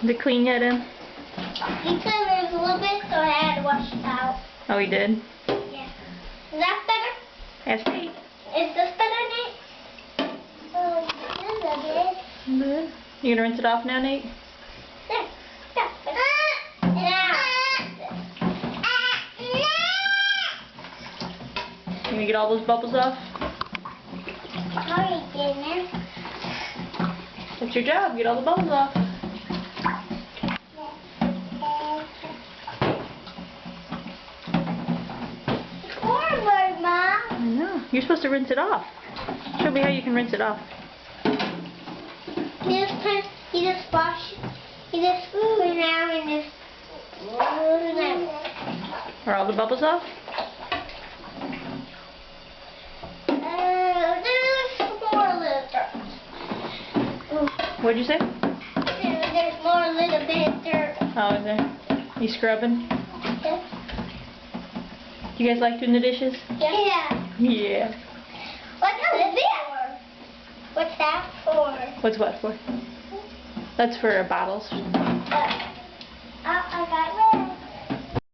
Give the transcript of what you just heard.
Is it clean yet, Em? He said there's a little bit, so I had to wash it out. Oh, he did? Yeah. Is that better? Ask Nate. Is this better, Nate? Oh, this is good. Good. You gonna rinse it off now, Nate? Yeah. Yeah. You gonna get all those bubbles off? Sorry, Dennis. That's your job. Get all the bubbles off. Forward, Mom. I know. You're supposed to rinse it off. Show me how you can rinse it off. You just wash, you just screw it around and just Are all the bubbles off? there's more little dirt. What'd you say? There's more little bit of dirt. Oh, is there? You scrubbing? Yeah. Do you guys like doing the dishes? Yeah. Yeah. What's this for? What's that for? What's what for? That's for bottles.